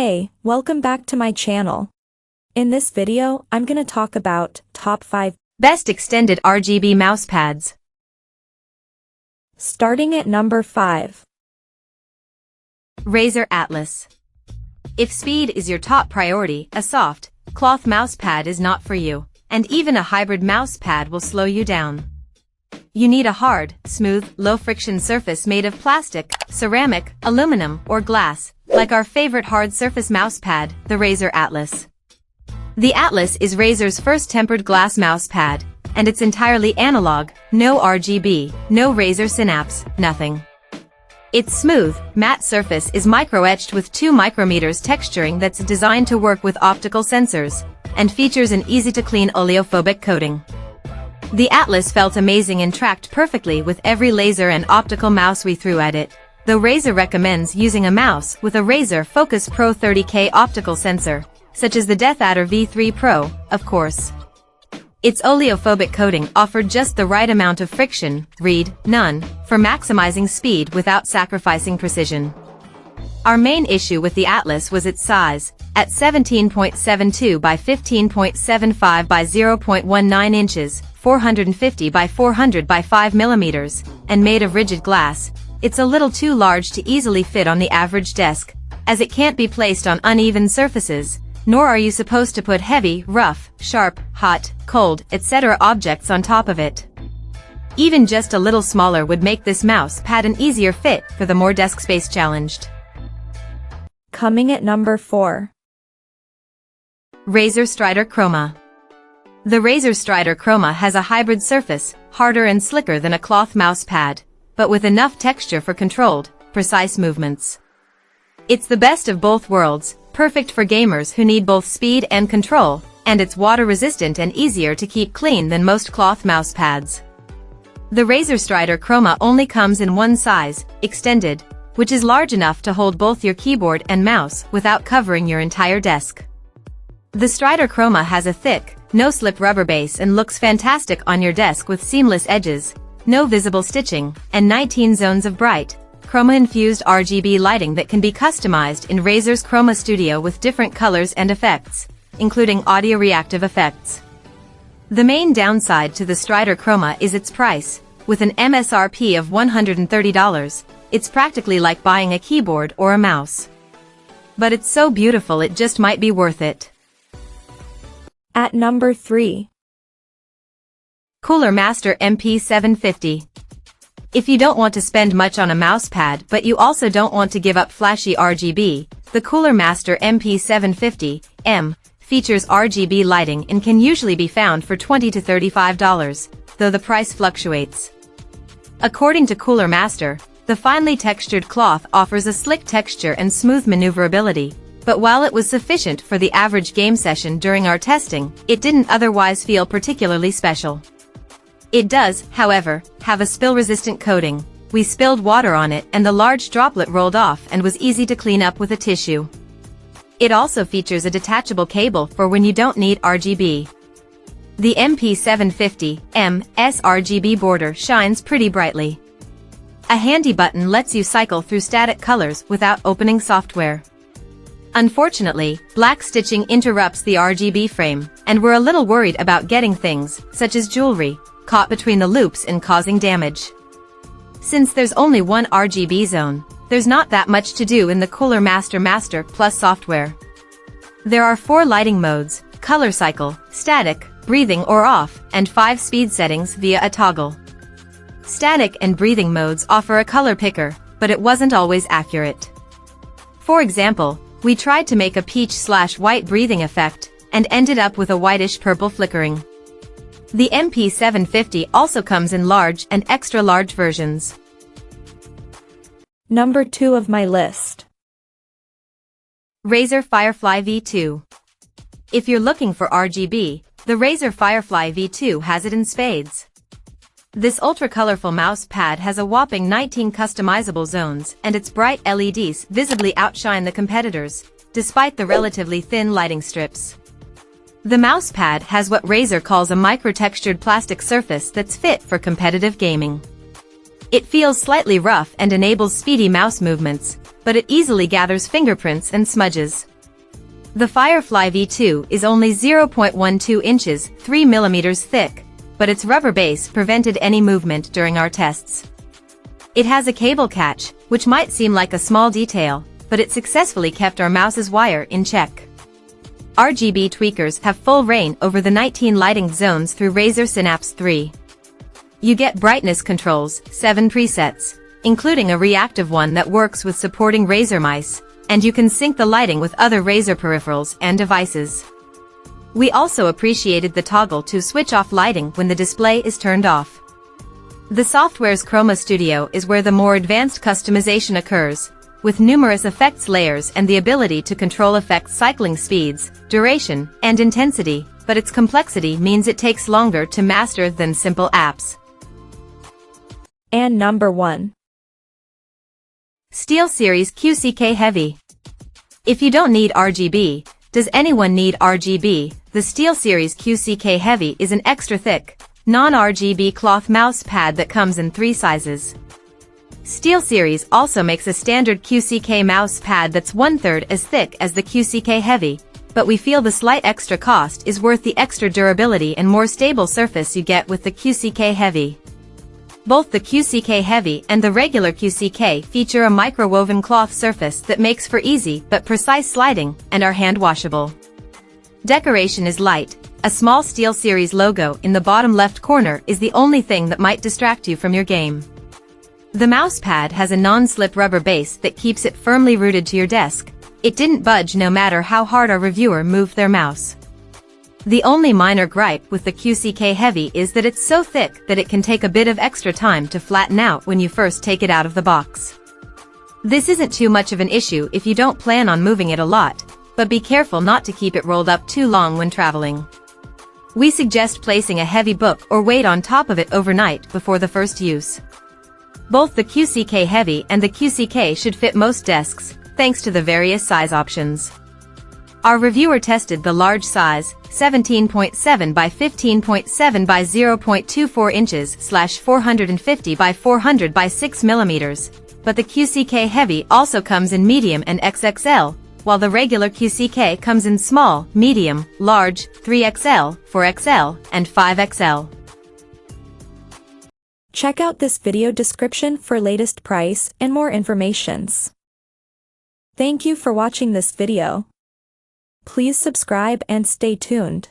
Hey, welcome back to my channel. In this video, I'm gonna talk about top 5 best extended RGB mousepads. Starting at number 5. Razer Atlas. If speed is your top priority, a soft, cloth mousepad is not for you, and even a hybrid mousepad will slow you down. You need a hard, smooth, low-friction surface made of plastic, ceramic, aluminum, or glass, like our favorite hard surface mousepad, the Razer Atlas. The Atlas is Razer's first tempered glass mousepad, and it's entirely analog, no RGB, no Razer synapse, nothing. Its smooth, matte surface is micro-etched with 2 micrometers texturing that's designed to work with optical sensors, and features an easy-to-clean oleophobic coating. The Atlas felt amazing and tracked perfectly with every laser and optical mouse we threw at it, though Razer recommends using a mouse with a Razer Focus Pro 30K optical sensor, such as the DeathAdder V3 Pro, of course. Its oleophobic coating offered just the right amount of friction, read, none, for maximizing speed without sacrificing precision. Our main issue with the Atlas was its size, at 17.72 by 15.75 by 0.19 inches, 450 by 400 by 5 millimeters, and made of rigid glass. It's a little too large to easily fit on the average desk, as it can't be placed on uneven surfaces, nor are you supposed to put heavy, rough, sharp, hot, cold, etc. objects on top of it. Even just a little smaller would make this mouse pad an easier fit for the more desk space challenged. Coming at number 4. Razer Strider Chroma. The Razer Strider Chroma has a hybrid surface, harder and slicker than a cloth mouse pad, but with enough texture for controlled, precise movements. It's the best of both worlds, perfect for gamers who need both speed and control, and it's water-resistant and easier to keep clean than most cloth mouse pads. The Razer Strider Chroma only comes in one size, extended, which is large enough to hold both your keyboard and mouse without covering your entire desk. The Strider Chroma has a thick, no-slip rubber base and looks fantastic on your desk with seamless edges, no visible stitching, and 19 zones of bright, Chroma-infused RGB lighting that can be customized in Razer's Chroma Studio with different colors and effects, including audio-reactive effects. The main downside to the Strider Chroma is its price. With an MSRP of $130, it's practically like buying a keyboard or a mouse. But it's so beautiful it just might be worth it. At number 3. Cooler Master MP750. If you don't want to spend much on a mousepad but you also don't want to give up flashy RGB, the Cooler Master MP750M features RGB lighting and can usually be found for $20 to $35, though the price fluctuates. According to Cooler Master, the finely textured cloth offers a slick texture and smooth maneuverability, but while it was sufficient for the average game session during our testing, it didn't otherwise feel particularly special. It does, however, have a spill-resistant coating. We spilled water on it and the large droplet rolled off and was easy to clean up with a tissue. It also features a detachable cable for when you don't need RGB. The MP750M's RGB border shines pretty brightly. A handy button lets you cycle through static colors without opening software. Unfortunately, black stitching interrupts the RGB frame, and we're a little worried about getting things, such as jewelry, caught between the loops and causing damage. Since there's only one RGB zone, there's not that much to do in the Cooler Master Plus software. There are 4 lighting modes: color cycle, static, breathing or off, and 5 speed settings via a toggle. Static and breathing modes offer a color picker, but it wasn't always accurate. For example, we tried to make a peach/white breathing effect, and ended up with a whitish-purple flickering. The MP750 also comes in large and extra-large versions. Number 2 of my list. Razer Firefly V2. If you're looking for RGB, the Razer Firefly V2 has it in spades. This ultra-colorful mouse pad has a whopping 19 customizable zones, and its bright LEDs visibly outshine the competitors, despite the relatively thin lighting strips. The mousepad has what Razer calls a micro-textured plastic surface that's fit for competitive gaming. It feels slightly rough and enables speedy mouse movements, but it easily gathers fingerprints and smudges. The Firefly V2 is only 0.12 inches, 3 mm thick, but its rubber base prevented any movement during our tests. It has a cable catch, which might seem like a small detail, but it successfully kept our mouse's wire in check. RGB tweakers have full reign over the 19 lighting zones through Razer Synapse 3. You get brightness controls, 7 presets, including a reactive one that works with supporting Razer mice, and you can sync the lighting with other Razer peripherals and devices. We also appreciated the toggle to switch off lighting when the display is turned off. The software's Chroma Studio is where the more advanced customization occurs, with numerous effects layers and the ability to control effects cycling speeds, duration, and intensity, but its complexity means it takes longer to master than simple apps. And number 1. SteelSeries QCK Heavy. If you don't need RGB, does anyone need RGB? The SteelSeries QCK Heavy is an extra thick, non-RGB cloth mouse pad that comes in 3 sizes. SteelSeries also makes a standard QCK mouse pad that's 1/3 as thick as the QCK Heavy, but we feel the slight extra cost is worth the extra durability and more stable surface you get with the QCK Heavy. Both the QCK Heavy and the regular QCK feature a microwoven cloth surface that makes for easy but precise sliding and are hand washable. Decoration is light. A small SteelSeries logo in the bottom left corner is the only thing that might distract you from your game. The mousepad has a non-slip rubber base that keeps it firmly rooted to your desk. It didn't budge no matter how hard our reviewer moved their mouse. The only minor gripe with the QCK Heavy is that it's so thick that it can take a bit of extra time to flatten out when you first take it out of the box. This isn't too much of an issue if you don't plan on moving it a lot, but be careful not to keep it rolled up too long when traveling. We suggest placing a heavy book or weight on top of it overnight before the first use. Both the QCK Heavy and the QCK should fit most desks, thanks to the various size options. Our reviewer tested the large size, 17.7 by 15.7 by 0.24 inches / 450 by 400 by 6 mm, but the QCK Heavy also comes in medium and XXL, while the regular QCK comes in small, medium, large, 3XL, 4XL, and 5XL. Check out this video description for latest price and more informations. Thank you for watching this video. Please subscribe and stay tuned.